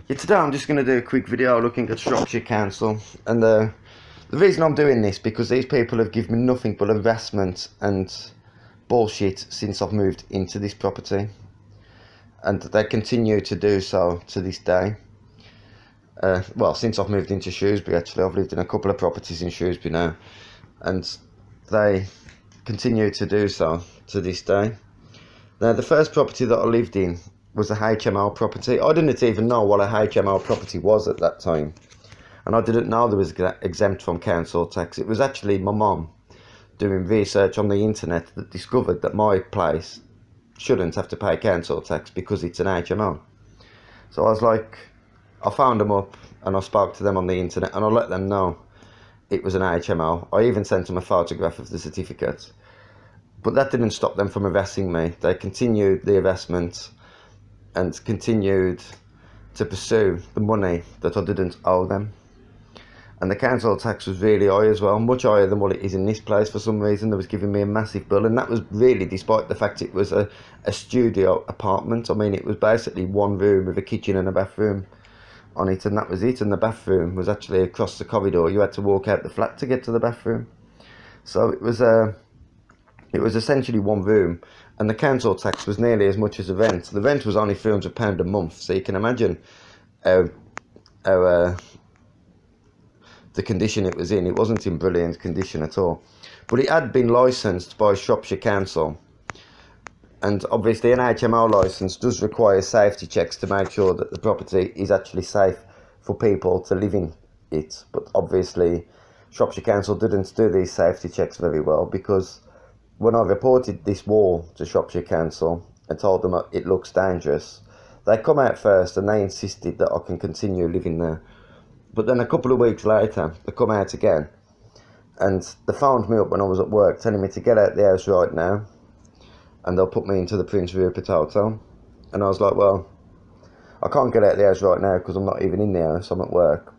Yeah, today I'm just going to do a quick video looking at Shropshire Council, and the reason I'm doing this because these people have given me nothing but harassment and bullshit since I've moved into this property, and they continue to do so to this day. Well, since I've moved into Shrewsbury, actually, I've lived in a couple of properties in Shrewsbury now, and they continue to do so to this day. Now, the first property that I lived in was a HMO property. I didn't even know what a HMO property was at that time, and I didn't know there was exempt from council tax. It was actually my mum doing research on the internet that discovered that my place shouldn't have to pay council tax because it's an HMO. So I was like, I found them up and I spoke to them on the internet and I let them know it was an HMO. I even sent them a photograph of the certificate. But that didn't stop them from harassing me. They continued the harassment and continued to pursue the money that I didn't owe them. And the council tax was really high as well, much higher than what it is in this place for some reason. They was giving me a massive bill, and that was really despite the fact it was a studio apartment. I mean, it was basically one room with a kitchen and a bathroom on it, and that was it. And the bathroom was actually across the corridor. You had to walk out the flat to get to the bathroom. So it was essentially one room, and the council tax was nearly as much as the rent. The rent was only £300 a month, so you can imagine how the condition it was in. It wasn't in brilliant condition at all. But it had been licensed by Shropshire Council, and obviously an HMO licence does require safety checks to make sure that the property is actually safe for people to live in it. But obviously Shropshire Council didn't do these safety checks very well, because when I reported this wall to Shropshire Council and told them it looks dangerous, they come out first and they insisted that I can continue living there. But then a couple of weeks later, they come out again and they phoned me up when I was at work telling me to get out the house right now and they'll put me into the Prince Rupert Hotel. And I was like, well, I can't get out the house right now because I'm not even in the house, I'm at work.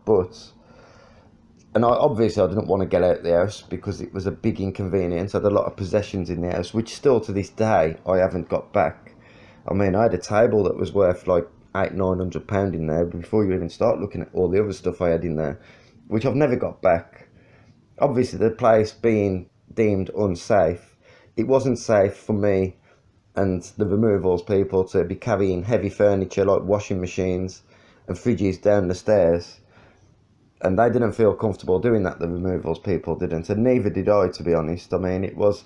And obviously I didn't want to get out of the house because it was a big inconvenience. I had a lot of possessions in the house, which still to this day I haven't got back. I mean, I had a table that was worth like £800-900 in there before you even start looking at all the other stuff I had in there, which I've never got back. Obviously the place being deemed unsafe, it wasn't safe for me and the removals people to be carrying heavy furniture like washing machines and fridges down the stairs. And they didn't feel comfortable doing that, the removals people didn't, and neither did I, to be honest. I mean, it was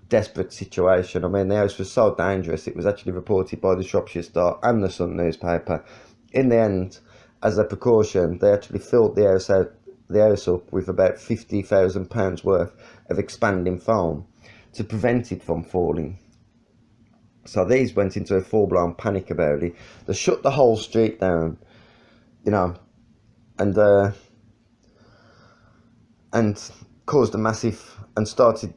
a desperate situation. I mean, the house was so dangerous, it was actually reported by the Shropshire Star and the Sun newspaper. In the end, as a precaution, they actually filled the house up with about £50,000 worth of expanding foam to prevent it from falling. So these went into a full-blown panic about it. They shut the whole street down, you know, and caused a massive and started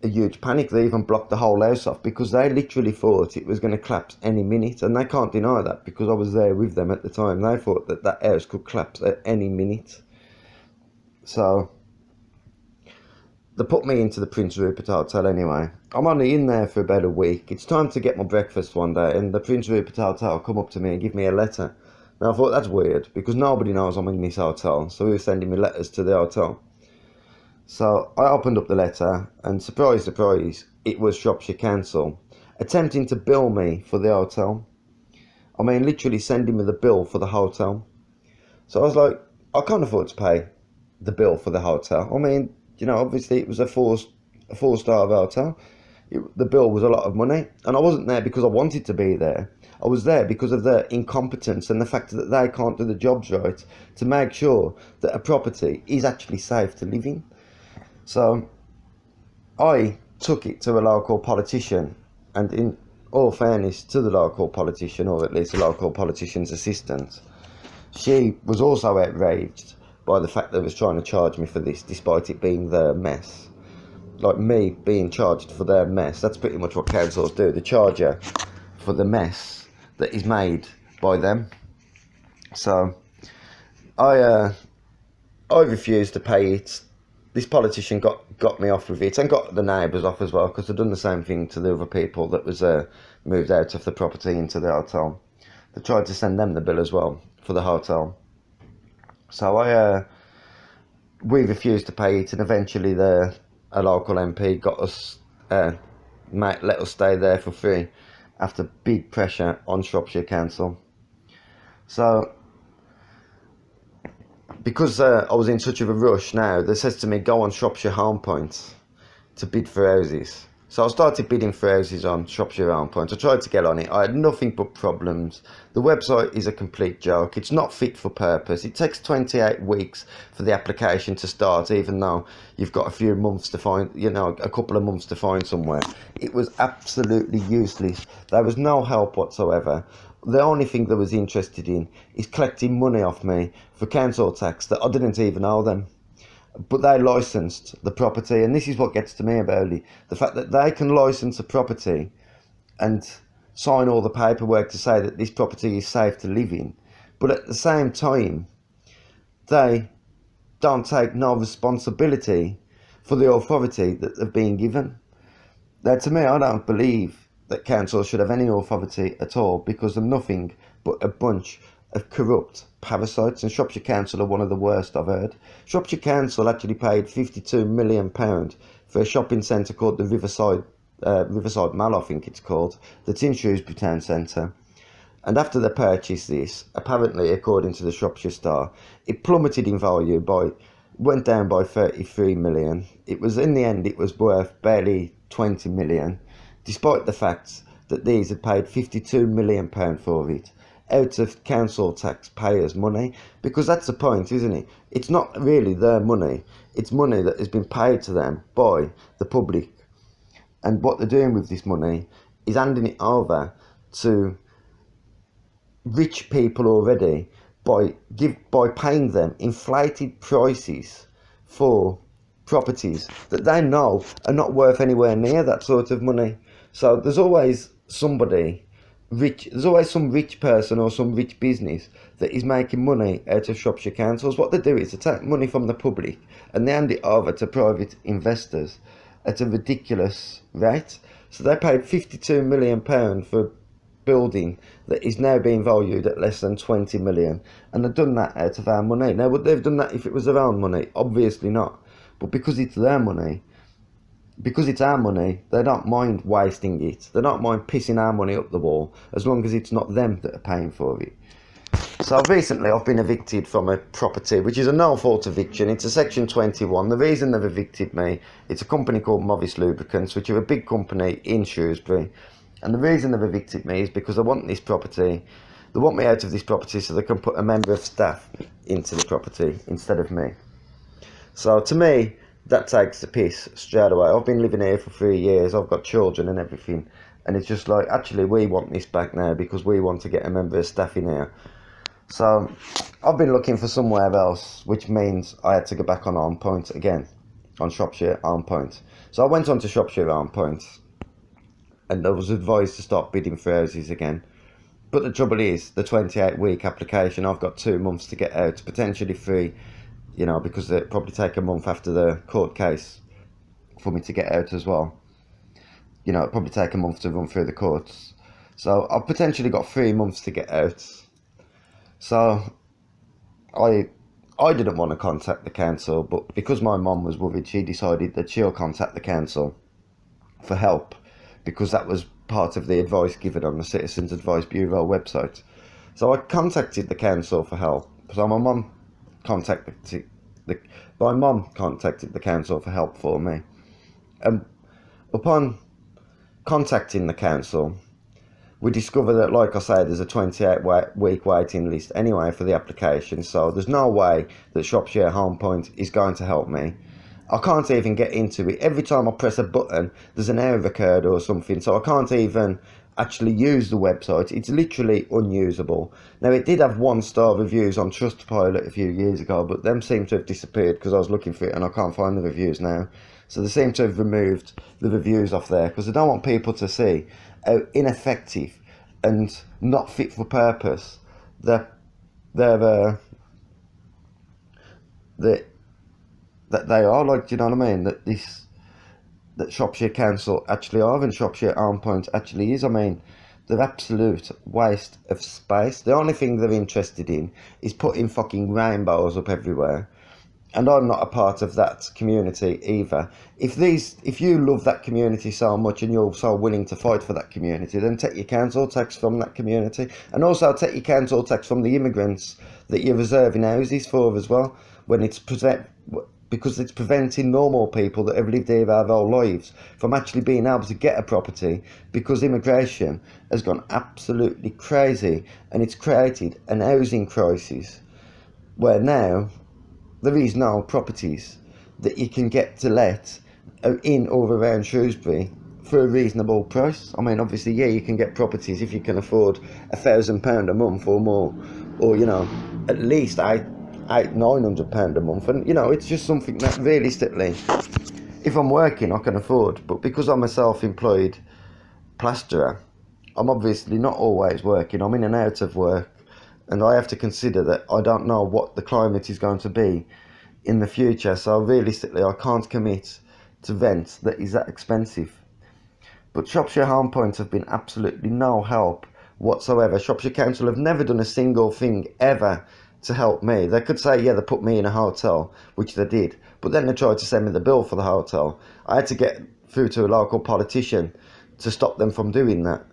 a huge panic. They even blocked the whole house off because they literally thought it was going to collapse any minute, and they can't deny that because I was there with them at the time. They thought that that house could collapse at any minute. So they put me into the Prince Rupert Hotel anyway. I'm only in there for about a week. It's time to get my breakfast one day, and the Prince Rupert Hotel come up to me and give me a letter. Now, I thought that's weird because nobody knows I'm in this hotel, so he was sending me letters to the hotel. So I opened up the letter and surprise, surprise, it was Shropshire Council attempting to bill me for the hotel. I mean, literally sending me the bill for the hotel. So I was like, I can't afford to pay the bill for the hotel. I mean, you know, obviously it was a four-star hotel. The bill was a lot of money, and I wasn't there because I wanted to be there. I was there because of their incompetence and the fact that they can't do the jobs right to make sure that a property is actually safe to live in. So I took it to a local politician, and in all fairness to the local politician, or at least the local politician's assistant, she was also outraged by the fact that they was trying to charge me for this despite it being their mess. Like me being charged for their mess, that's pretty much what councils do. They charge you for the mess that is made by them. So I refused to pay it. This politician got me off with it and got the neighbours off as well, because they'd done the same thing to the other people that was moved out of the property into the hotel. They tried to send them the bill as well for the hotel. So we refused to pay it, and eventually a local MP got us, let us stay there for free after big pressure on Shropshire Council. So because I was in such of a rush now, they says to me, go on Shropshire Home Point to bid for houses. So I started bidding for houses on Shropshire Home Point. I tried to get on it. I had nothing but problems. The website is a complete joke. It's not fit for purpose. It takes 28 weeks for the application to start, even though you've got a few months to find, a couple of months to find somewhere. It was absolutely useless. There was no help whatsoever. The only thing they was interested in is collecting money off me for council tax that I didn't even owe them. But they licensed the property, and this is what gets to me about it. The fact that they can license a property and sign all the paperwork to say that this property is safe to live in, but at the same time, they don't take no responsibility for the authority that they've been given. Now, to me, I don't believe that council should have any authority at all, because they're nothing but a bunch of corrupt parasites, and Shropshire Council are one of the worst I've heard. Shropshire Council actually paid £52 million for a shopping centre called the Riverside Mall, I think it's called, that's in Shrewsbury Town Centre. And after they purchased this, apparently, according to the Shropshire Star, it plummeted in value went down by 33 million. It was, in the end, it was worth barely 20 million, despite the fact that these had paid £52 million for it, out of council taxpayers' money, because that's the point, isn't it? It's not really their money, it's money that has been paid to them by the public. And what they're doing with this money is handing it over to rich people already by paying them inflated prices for properties that they know are not worth anywhere near that sort of money. So there's always somebody rich, there's always some rich person or some rich business that is making money out of Shropshire Councils. What they do is they take money from the public and they hand it over to private investors at a ridiculous rate. So they paid £52 million for a building that is now being valued at less than 20 million, and they've done that out of our money. Now, would they have done that if it was their own money? Obviously not. But because it's their money, because it's our money, they don't mind wasting it. They don't mind pissing our money up the wall, as long as it's not them that are paying for it. So recently I've been evicted from a property, which is a no-fault eviction. It's a Section 21. The reason they've evicted me, it's a company called Morris Lubricants, which are a big company in Shrewsbury. And the reason they've evicted me is because they want this property. They want me out of this property so they can put a member of staff into the property instead of me. So to me, that takes the piss straight away. I've been living here for 3 years. I've got children and everything. And it's just like, actually, we want this back now because we want to get a member of staff in here. So I've been looking for somewhere else, which means I had to go back on Arm Point again, on Shropshire Arm Point. So I went on to Shropshire Arm Point and I was advised to start bidding for houses again. But the trouble is, the 28-week application, I've got 2 months to get out, potentially 3, because it'll probably take a month after the court case for me to get out as well. It'll probably take a month to run through the courts. So I've potentially got 3 months to get out. So I didn't want to contact the council, but because my mum was worried, she decided that she'll contact the council for help, because that was part of the advice given on the Citizens Advice Bureau website. So I contacted the council for help. So my mum contacted the council for help for me. And upon contacting the council, we discovered that, like I say, there's a 28-week waiting list anyway for the application, so there's no way that Shropshire Home Point is going to help me. I can't even get into it. Every time I press a button, there's an error occurred or something, so I can't even actually use the website. It's literally unusable. Now, it did have 1-star reviews on Trustpilot a few years ago, but them seem to have disappeared because I was looking for it and I can't find the reviews now. So they seem to have removed the reviews off there because they don't want people to see how ineffective and not fit for purpose that they are. Like, do you know what I mean? That Shropshire Council actually are, and Shropshire Arm Point actually is. I mean, They're absolute waste of space. The only thing they're interested in is putting fucking rainbows up everywhere. And I'm not a part of that community either. If you love that community so much and you're so willing to fight for that community, then take your council tax from that community, and also take your council tax from the immigrants that you're reserving houses for as well, because it's preventing normal people that have lived here their whole lives from actually being able to get a property, because immigration has gone absolutely crazy and it's created an housing crisis where now there is no properties that you can get to let in or around Shrewsbury for a reasonable price. I mean, obviously, yeah, you can get properties if you can afford £1,000 a month or more, or at least £900 a month, and it's just something that realistically, if I'm working, I can afford. But because I'm a self-employed plasterer, I'm obviously not always working. I'm in and out of work. And I have to consider that I don't know what the climate is going to be in the future. So realistically, I can't commit to rent that is that expensive. But Shropshire Home Point have been absolutely no help whatsoever. Shropshire Council have never done a single thing ever to help me. They could say, yeah, they put me in a hotel, which they did. But then they tried to send me the bill for the hotel. I had to get through to a local politician to stop them from doing that.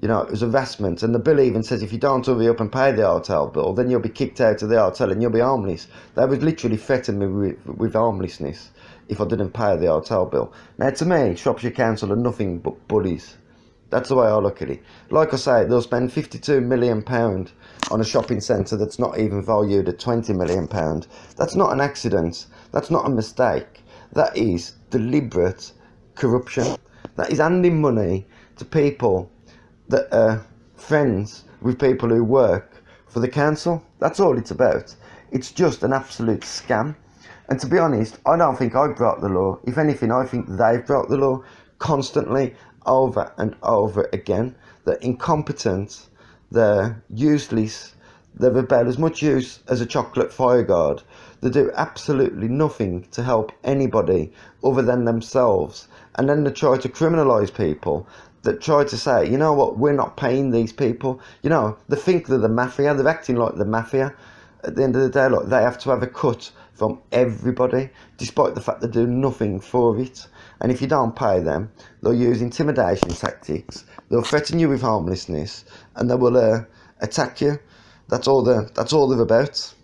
It was harassment, and the bill even says if you don't hurry up and pay the hotel bill, then you'll be kicked out of the hotel and you'll be homeless. They was literally threatening me with homelessness if I didn't pay the hotel bill. Now, to me, Shropshire Council are nothing but bullies. That's the way I look at it. Like I say, they'll spend £52 million on a shopping centre that's not even valued at £20 million. That's not an accident. That's not a mistake. That is deliberate corruption. That is handing money to people that are friends with people who work for the council. That's all it's about. It's just an absolute scam. And to be honest, I don't think I broke the law. If anything, I think they've broke the law constantly, over and over again. They're incompetent, they're useless, they're about as much use as a chocolate fire guard. They do absolutely nothing to help anybody other than themselves. And then they try to criminalise people that try to say, you know what, we're not paying these people. They think they're the mafia. They're acting like the mafia. At the end of the day, like, they have to have a cut from everybody, despite the fact they do nothing for it. And if you don't pay them, they'll use intimidation tactics. They'll threaten you with homelessness, and they will attack you. That's all they're about.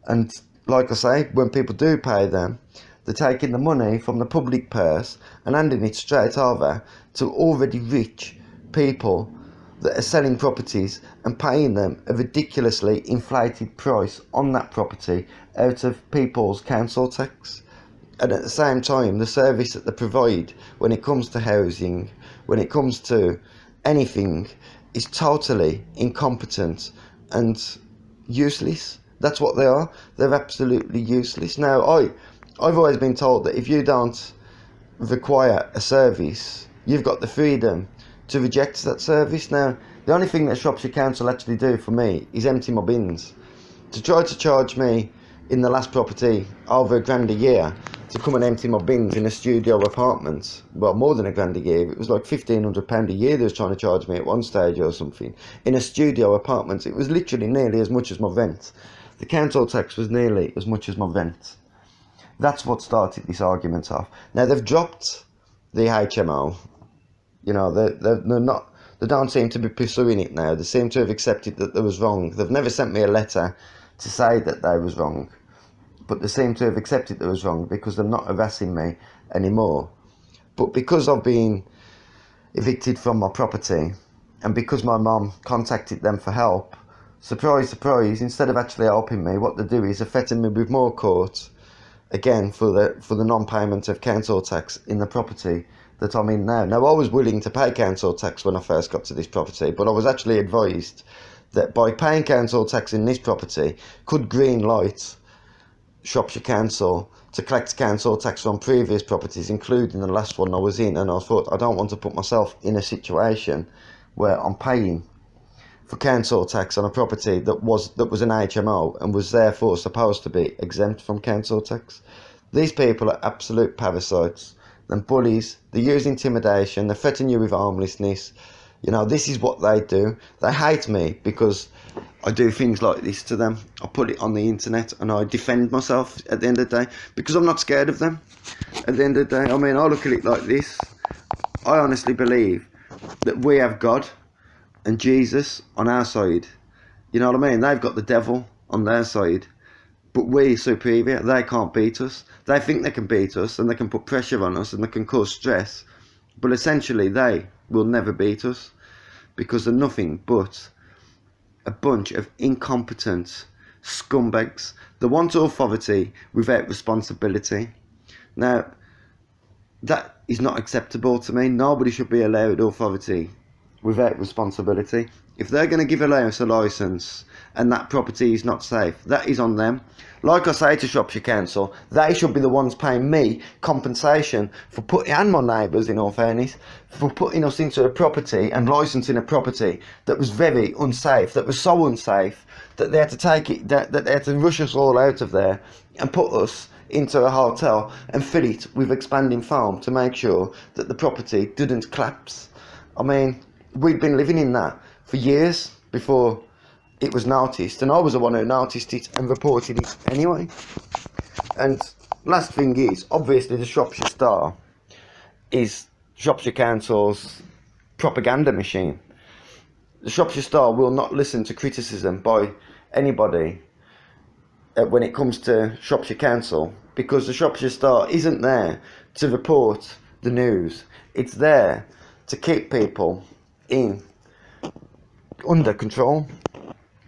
And like I say, when people do pay them, they're taking the money from the public purse and handing it straight over to already rich people that are selling properties and paying them a ridiculously inflated price on that property out of people's council tax. And at the same time, the service that they provide when it comes to housing, when it comes to anything, is totally incompetent and useless. That's what they are. They're absolutely useless. Now, I've always been told that if you don't require a service, you've got the freedom to reject that service. Now, the only thing that Shropshire Council actually do for me is empty my bins. To try to charge me in the last property over £1,000 a year to come and empty my bins in a studio apartment, well, more than £1,000 a year, it was like £1,500 a year they was trying to charge me at one stage or something. In a studio apartment, it was literally nearly as much as my rent. The council tax was nearly as much as my rent. That's what started this argument off. Now, they've dropped the HMO. They're not. They don't seem to be pursuing it now. They seem to have accepted that they was wrong. They've never sent me a letter to say that they was wrong, but they seem to have accepted they was wrong because they're not harassing me anymore. But because I've been evicted from my property, and because my mum contacted them for help, surprise, surprise, instead of actually helping me, what they do is they're threatening me with more court, again, for the non-payment of council tax in the property that I'm in now. Now, I was willing to pay council tax when I first got to this property, but I was actually advised that by paying council tax in this property could green light Shropshire Council to collect council tax from previous properties, including the last one I was in. And I thought, I don't want to put myself in a situation where I'm paying for council tax on a property that was an HMO and was therefore supposed to be exempt from council tax. These people are absolute parasites and bullies. They use intimidation, they threaten you with homelessness, You know, this is what they do. They hate me because I do things like this to them. I put it on the internet and I defend myself at the end of the day because I'm not scared of them. At the end of the day, I mean, I look at it like this. I honestly believe that we have God and Jesus on our side. You know what I mean? They've got the devil on their side. But we're superior. They can't beat us. They think they can beat us and they can put pressure on us and they can cause stress. But essentially, they will never beat us because they're nothing but a bunch of incompetent scumbags. They want authority without responsibility. Now, that is not acceptable to me. Nobody should be allowed authority without responsibility. If they're going to give us a licence and that property is not safe, that is on them. Like I say to Shropshire Council, they should be the ones paying me compensation for putting, and my neighbours in all fairness, for putting us into a property and licensing a property that was very unsafe, that was so unsafe that they had to take it, that they had to rush us all out of there and put us into a hotel and fill it with expanding foam to make sure that the property didn't collapse. I mean, we'd been living in that for years before it was noticed, and I was the one who noticed it and reported it anyway. And last thing is, obviously the Shropshire Star is Shropshire Council's propaganda machine. The Shropshire Star will not listen to criticism by anybody when it comes to Shropshire Council, because the Shropshire Star isn't there to report the news. It's there to keep people under control.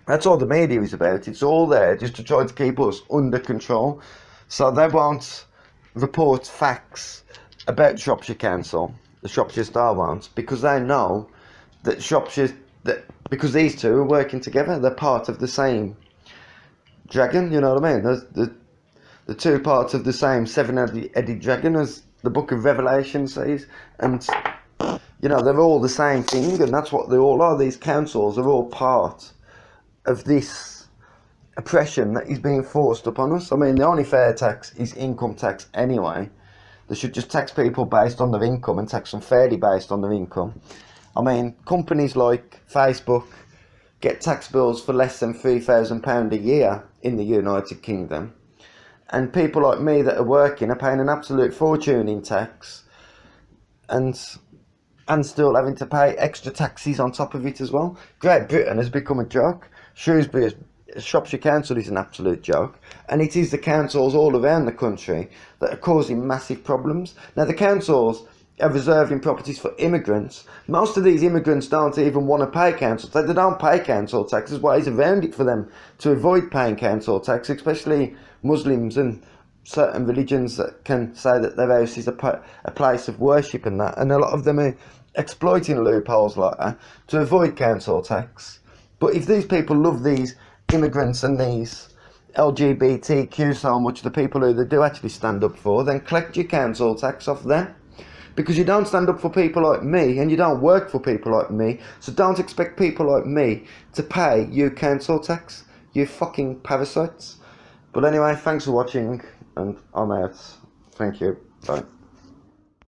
That's all the media is about. It's all there just to try to keep us under control. So they won't report facts about Shropshire Council. The Shropshire Star won't, because they know that because these two are working together. They're part of the same dragon, you know what I mean? The two parts of the same seven-headed dragon, as the book of Revelation says. And, you know, they're all the same thing, and that's what they all are. These councils are all part of this oppression that is being forced upon us. I mean, the only fair tax is income tax anyway. They should just tax people based on their income and tax them fairly based on their income. I mean, companies like Facebook get tax bills for less than £3,000 a year in the United Kingdom. And people like me that are working are paying an absolute fortune in tax and still having to pay extra taxes on top of it as well. Great Britain has become a joke. Shropshire Council is an absolute joke, and it is the councils all around the country that are causing massive problems. Now, the councils are reserving properties for immigrants. Most of these immigrants don't even want to pay council tax. They don't pay council tax. There's ways around it for them to avoid paying council tax, especially Muslims and certain religions that can say that their house is a place of worship and that, and a lot of them are exploiting loopholes like that to avoid council tax. But if these people love these immigrants and these LGBTQ so much, the people who they do actually stand up for, then collect your council tax off them. Because you don't stand up for people like me, and you don't work for people like me, so don't expect people like me to pay you council tax, you fucking parasites. But anyway, thanks for watching, and I'm out. Thank you. Bye.